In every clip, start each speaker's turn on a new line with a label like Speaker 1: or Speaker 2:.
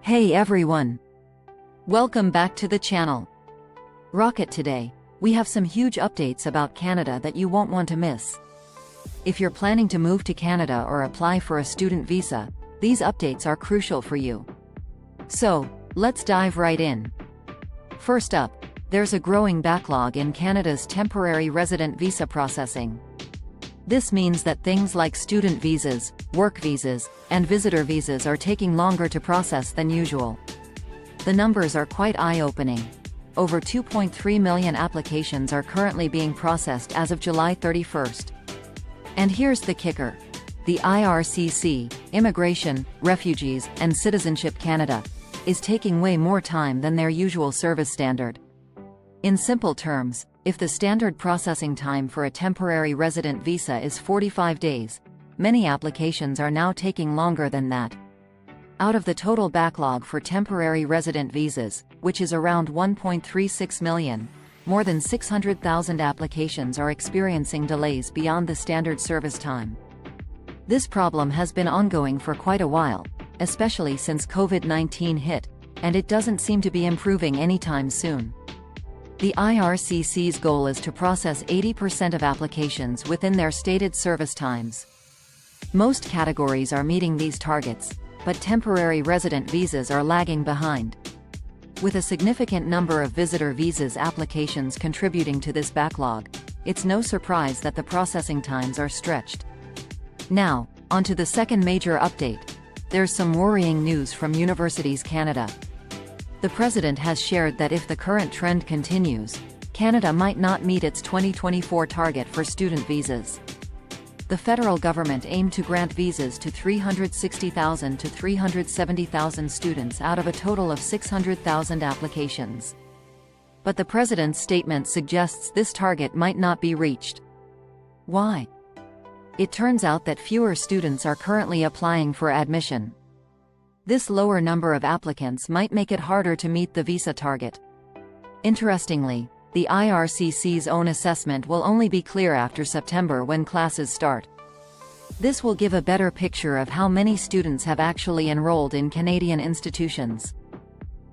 Speaker 1: Hey everyone! Welcome back to the channel. Rocket today, we have some huge updates about Canada that you won't want to miss. If you're planning to move to Canada or apply for a student visa, these updates are crucial for you. So, let's dive right in. First up, there's a growing backlog in Canada's temporary resident visa processing. This means that things like student visas, work visas, and visitor visas are taking longer to process than usual. The numbers are quite eye-opening. Over 2.3 million applications are currently being processed as of July 31st. And here's the kicker. The IRCC, Immigration, Refugees, and Citizenship Canada, is taking way more time than their usual service standard. In simple terms, if the standard processing time for a temporary resident visa is 45 days, many applications are now taking longer than that. Out of the total backlog for temporary resident visas, which is around 1.36 million, more than 600,000 applications are experiencing delays beyond the standard service time. This problem has been ongoing for quite a while, especially since COVID-19 hit, and it doesn't seem to be improving anytime soon. The IRCC's goal is to process 80% of applications within their stated service times. Most categories are meeting these targets, but temporary resident visas are lagging behind. With a significant number of visitor visas applications contributing to this backlog, it's no surprise that the processing times are stretched. Now, onto the second major update. There's some worrying news from Universities Canada. The President has shared that if the current trend continues, Canada might not meet its 2024 target for student visas. The federal government aimed to grant visas to 360,000 to 370,000 students out of a total of 600,000 applications. But the President's statement suggests this target might not be reached. Why? It turns out that fewer students are currently applying for admission. This lower number of applicants might make it harder to meet the visa target. Interestingly, the IRCC's own assessment will only be clear after September when classes start. This will give a better picture of how many students have actually enrolled in Canadian institutions.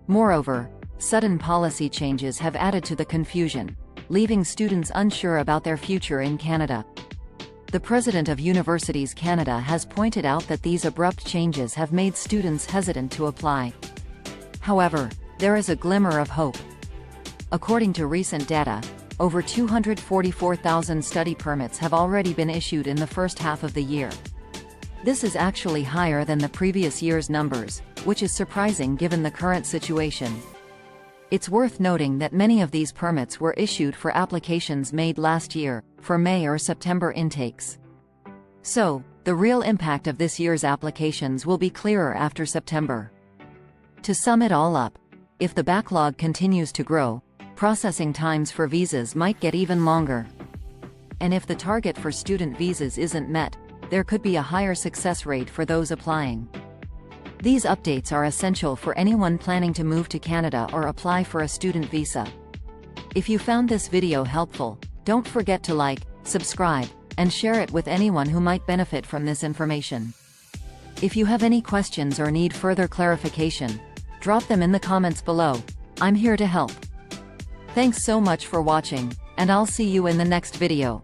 Speaker 1: Moreover, sudden policy changes have added to the confusion, leaving students unsure about their future in Canada. The President of Universities Canada has pointed out that these abrupt changes have made students hesitant to apply. However, there is a glimmer of hope. According to recent data, over 244,000 study permits have already been issued in the first half of the year. This is actually higher than the previous year's numbers, which is surprising given the current situation. It's worth noting that many of these permits were issued for applications made last year, for May or September intakes. So, the real impact of this year's applications will be clearer after September. To sum it all up, if the backlog continues to grow, processing times for visas might get even longer. And if the target for student visas isn't met, there could be a higher success rate for those applying. These updates are essential for anyone planning to move to Canada or apply for a student visa. If you found this video helpful, don't forget to like, subscribe, and share it with anyone who might benefit from this information. If you have any questions or need further clarification, drop them in the comments below. I'm here to help. Thanks so much for watching, and I'll see you in the next video.